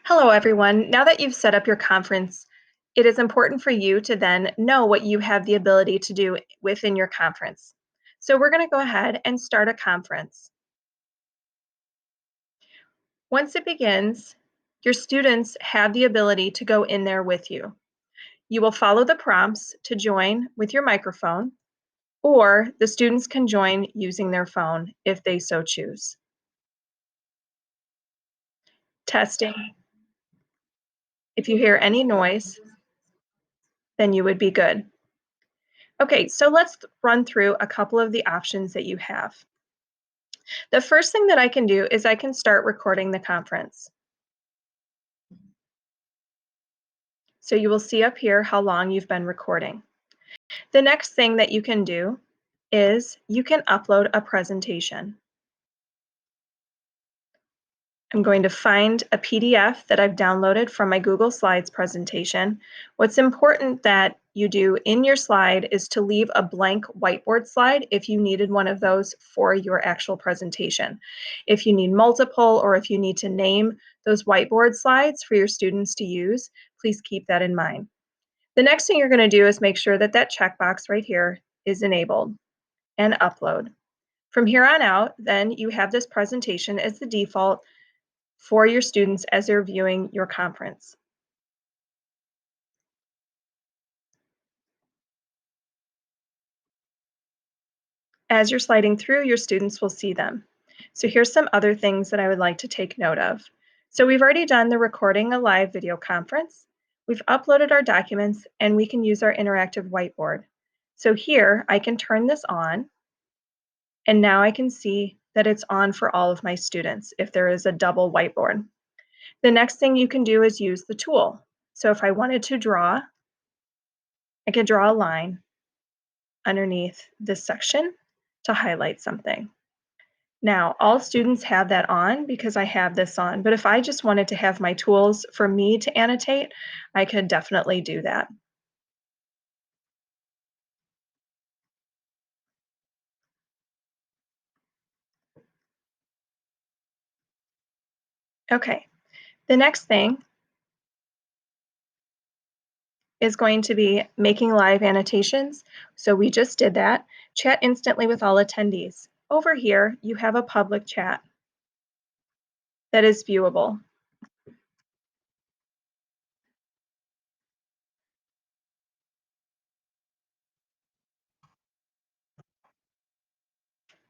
Hello, everyone. Now that you've set up your conference, it is important for you to then know what you have the ability to do within your conference. So we're going to go ahead and start a conference. Once it begins, your students have the ability to go in there with you. You will follow the prompts to join with your microphone, or the students can join using their phone if they so choose. Testing. If you hear any noise, then you would be good. Okay, so let's run through a couple of the options that you have. The first thing that I can do is I can start recording the conference. So you will see up here how long you've been recording. The next thing that you can do is you can upload a presentation. I'm going to find a PDF that I've downloaded from my Google Slides presentation. What's important that you do in your slide is to leave a blank whiteboard slide if you needed one of those for your actual presentation. If you need multiple or if you need to name those whiteboard slides for your students to use, please keep that in mind. The next thing you're going to do is make sure that that checkbox right here is enabled and upload. From here on out, then you have this presentation as the default for your students as they're viewing your conference. As you're sliding through, your students will see them. So here's some other things that I would like to take note of. So we've already done the recording a live video conference. We've uploaded our documents and we can use our interactive whiteboard. So here I can turn this on and now I can see that it's on for all of my students if there is a double whiteboard. The next thing you can do is use the tool. So if I wanted to draw, I could draw a line underneath this section to highlight something. Now, all students have that on because I have this on, but if I just wanted to have my tools for me to annotate, I could definitely do that. Okay, the next thing is going to be making live annotations. So we just did that. Chat instantly with all attendees. Over here, you have a public chat that is viewable.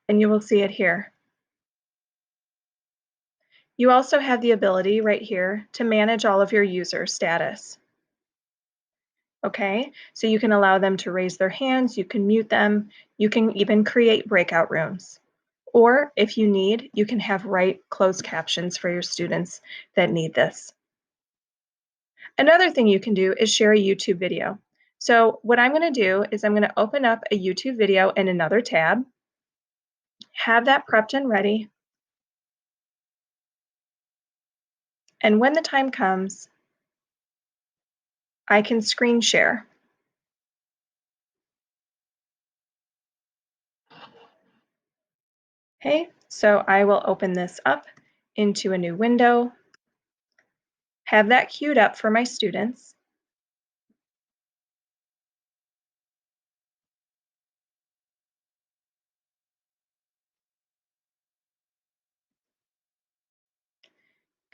And you will see it here. You also have the ability right here to manage all of your user status. Okay, so you can allow them to raise their hands, you can mute them, you can even create breakout rooms. Or if you need, you can have write closed captions for your students that need this. Another thing you can do is share a YouTube video. So what I'm going to do is I'm going to open up a YouTube video in another tab, have that prepped and ready, and when the time comes, I can screen share. Okay, so I will open this up into a new window, have that queued up for my students.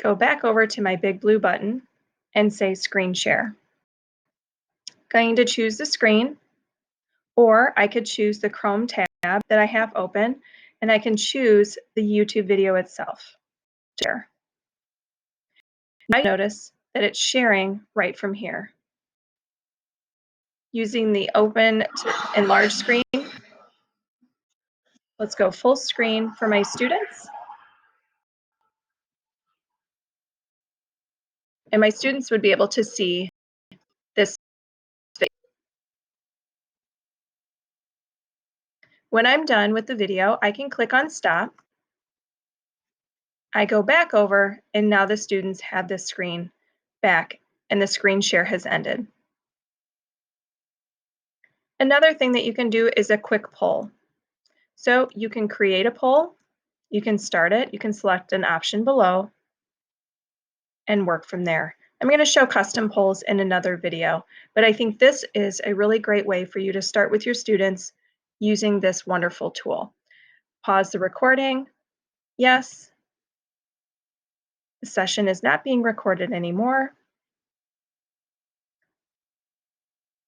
Go back over to my big blue button and say screen share. Going to choose the screen, or I could choose the Chrome tab that I have open, and I can choose the YouTube video itself. Share. Now notice that it's sharing right from here. Using the open to enlarge screen, let's go full screen for my students. And my students would be able to see this. When I'm done with the video, I can click on stop. I go back over, and now the students have this screen back, and the screen share has ended. Another thing that you can do is a quick poll. So you can create a poll, you can start it, you can select an option below, and work from there. I'm going to show custom polls in another video, but I think this is a really great way for you to start with your students using this wonderful tool. Pause the recording. Yes. The session is not being recorded anymore.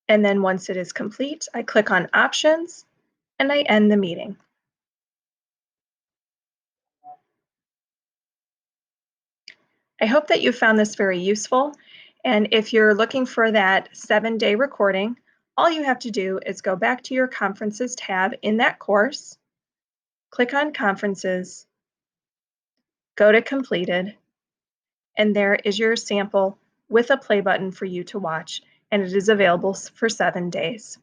And then once it is complete, I click on Options and I end the meeting. I hope that you found this very useful. And if you're looking for that 7-day recording, all you have to do is go back to your Conferences tab in that course, click on Conferences, go to Completed, and there is your sample with a play button for you to watch, and it is available for 7 days.